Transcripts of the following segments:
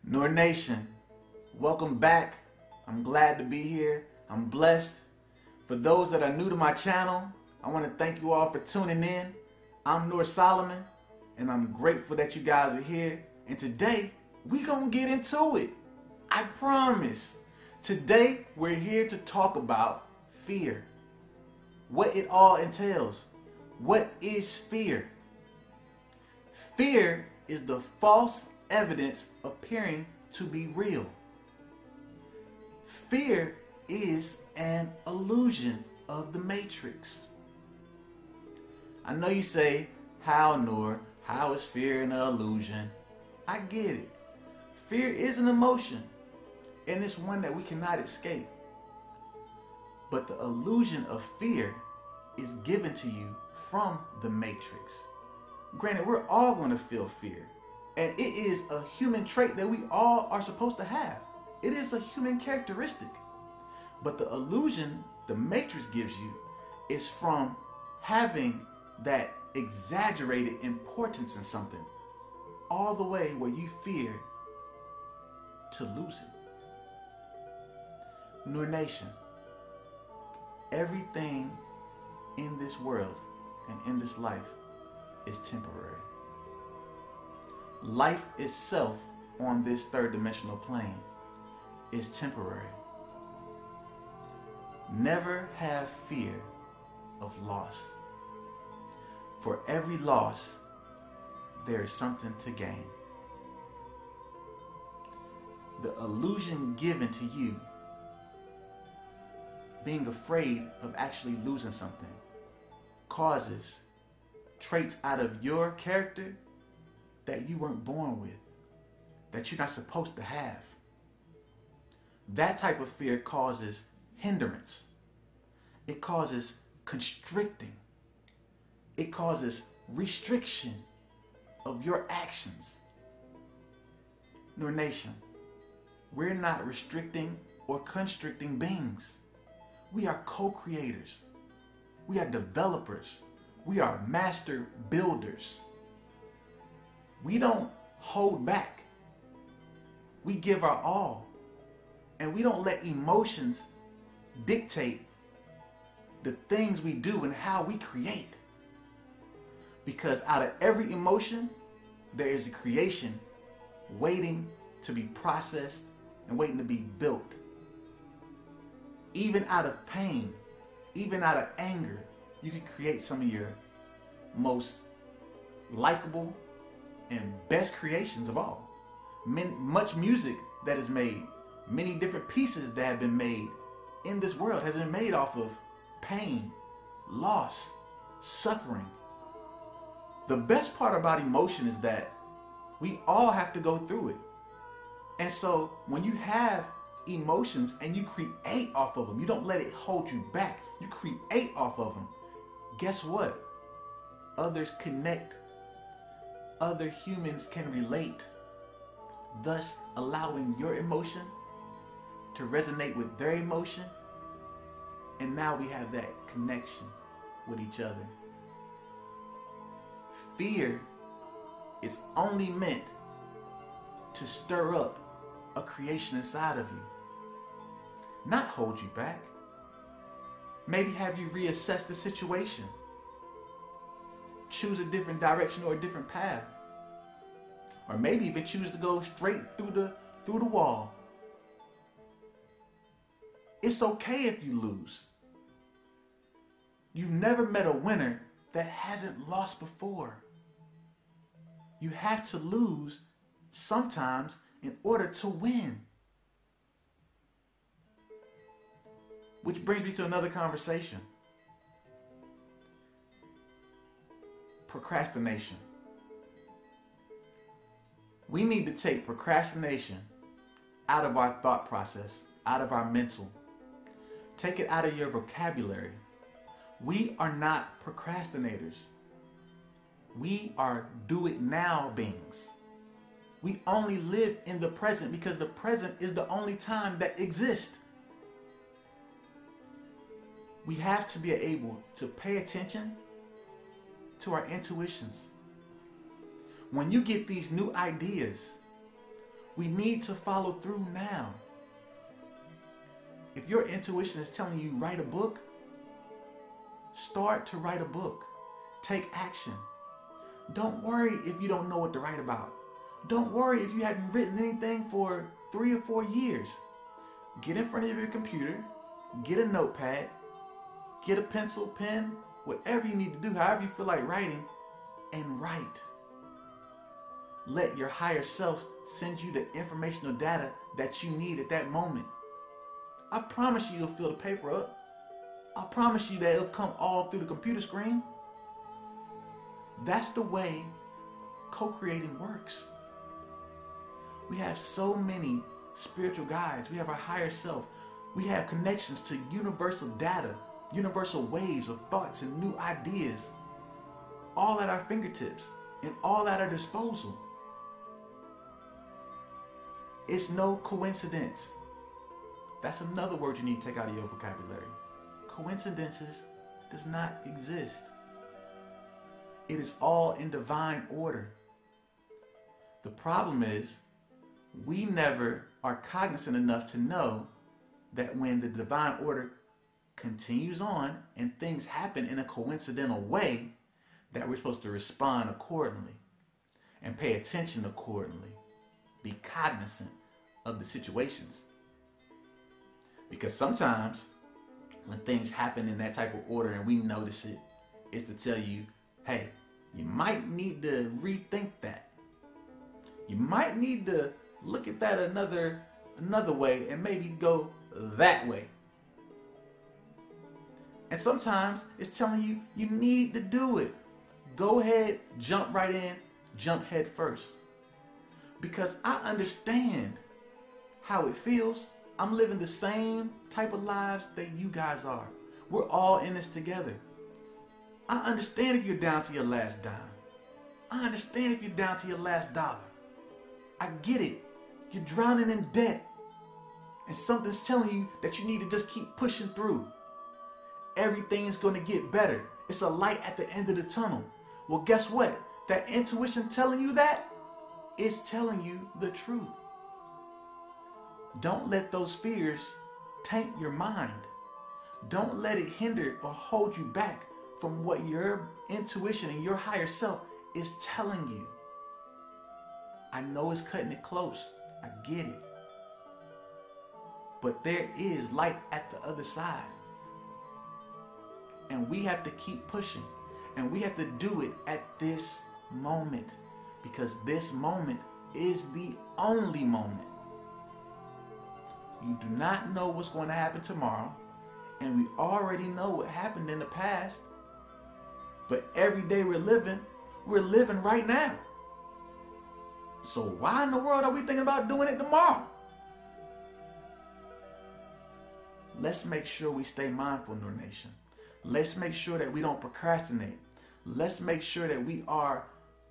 Nour Nation, welcome back. I'm glad to be here. I'm blessed. For those that are new to my channel, I want to thank you all for tuning in. I'm Nour Solomon, and I'm grateful that you guys are here. And today, we gonna get into it. I promise. Today, we're here to talk about fear. What it all entails. What is fear? Fear is the false evidence appearing to be real. Fear is an illusion of the matrix. I know you say, how, Nour? How is fear an illusion? I get it. Fear is an emotion, and it's one that we cannot escape. But the illusion of fear is given to you from the matrix. Granted, we're all going to feel fear. And it is a human trait that we all are supposed to have. It is a human characteristic. But the illusion the matrix gives you is from having that exaggerated importance in something, all the way where you fear to lose it. Nour Nation, everything in this world and in this life is temporary. Life itself on this third dimensional plane is temporary. Never have fear of loss. For every loss, there is something to gain. The illusion given to you, being afraid of actually losing something, causes traits out of your character that you weren't born with, that you're not supposed to have. That type of fear causes hindrance. It causes constricting. It causes restriction of your actions. Nour Nation, we're not restricting or constricting beings. We are co-creators. We are developers. We are master builders. We don't hold back. We give our all. And we don't let emotions dictate the things we do and how we create. Because out of every emotion, there is a creation waiting to be processed and waiting to be built. Even out of pain, even out of anger, you can create some of your most likable and best creations of all. Much music that is made, many different pieces that have been made in this world has been made off of pain, loss, suffering. The best part about emotion is that we all have to go through it. And so when you have emotions and you create off of them, you don't let it hold you back. You create off of them. Guess what? Others connect. Other humans can relate, thus allowing your emotion to resonate with their emotion. And now we have that connection with each other. Fear is only meant to stir up a creation inside of you, not hold you back. Maybe have you reassess the situation, choose a different direction or a different path, or maybe even choose to go straight through the wall. It's okay if you lose. You've never met a winner that hasn't lost before. You have to lose sometimes in order to win. Which brings me to another conversation. Procrastination. We need to take procrastination out of our thought process, out of our mental. Take it out of your vocabulary. We are not procrastinators. We are do-it-now beings. We only live in the present because the present is the only time that exists. We have to be able to pay attention to our intuitions. When you get these new ideas, We need to follow through now. If your intuition is telling you write a book, start to write a book. Take action. Don't worry if you don't know what to write about. Don't worry if you haven't written anything for 3 or 4 years. Get in front of your computer, get a notepad, get a pencil, pen, whatever you need to do, however you feel like writing, and write. Let your higher self send you the informational data that you need at that moment. I promise you you'll fill the paper up. I promise you that it'll come all through the computer screen. That's the way co-creating works. We have so many spiritual guides. We have our higher self. We have connections to universal data, universal waves of thoughts and new ideas, all at our fingertips and all at our disposal. It's no coincidence. That's another word you need to take out of your vocabulary. Coincidences does not exist. It is all in divine order. The problem is, we never are cognizant enough to know that when the divine order continues on and things happen in a coincidental way, that we're supposed to respond accordingly and pay attention accordingly. Be cognizant of the situations. Because sometimes when things happen in that type of order and we notice it, it's to tell you, hey, you might need to rethink that. You might need to look at that another way and maybe go that way. And sometimes it's telling you, you need to do it. Go ahead, jump right in, jump head first. Because I understand how it feels. I'm living the same type of lives that you guys are. We're all in this together. I understand if you're down to your last dime. I understand if you're down to your last dollar. I get it. You're drowning in debt. And something's telling you that you need to just keep pushing through. Everything's going to get better. It's a light at the end of the tunnel. Well, guess what? That intuition telling you that is telling you the truth. Don't let those fears taint your mind. Don't let it hinder or hold you back from what your intuition and your higher self is telling you. I know it's cutting it close. I get it. But there is light at the other side. And we have to keep pushing. And we have to do it at this moment. Because this moment is the only moment. You do not know what's going to happen tomorrow. And we already know what happened in the past. But every day we're living right now. So why in the world are we thinking about doing it tomorrow? Let's make sure we stay mindful, Nour Nation. Let's make sure that we don't procrastinate. Let's make sure that we are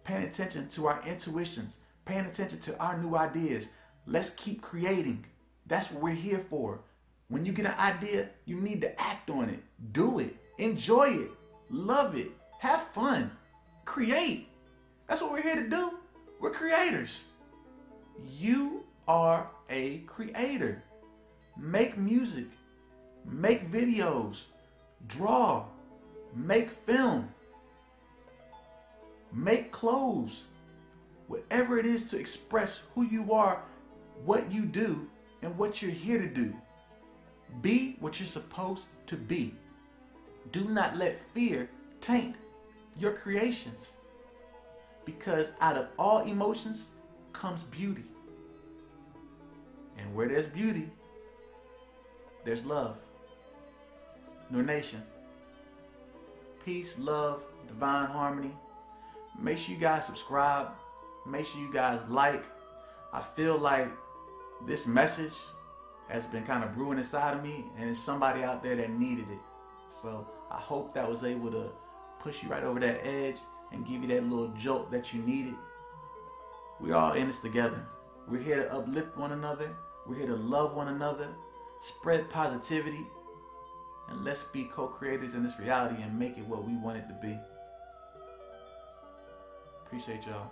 paying attention to our intuitions, paying attention to our new ideas. Let's keep creating. That's what we're here for. When you get an idea, you need to act on it. Do it. Enjoy it. Love it. Have fun. Create. That's what we're here to do. We're creators. You are a creator. Make music. Make videos. Draw. Make film. Make clothes. Whatever it is to express who you are, what you do, and what you're here to do. Be what you're supposed to be. Do not let fear taint your creations. Because out of all emotions comes beauty. And where there's beauty, there's love. Nour Nation, peace, love, divine harmony. Make sure you guys subscribe. Make sure you guys like. I feel like this message has been kind of brewing inside of me, and it's somebody out there that needed it. So I hope that was able to push you right over that edge and give you that little jolt that you needed. We're all in this together. We're here to uplift one another. We're here to love one another, spread positivity, and let's be co-creators in this reality and make it what we want it to be. Appreciate y'all.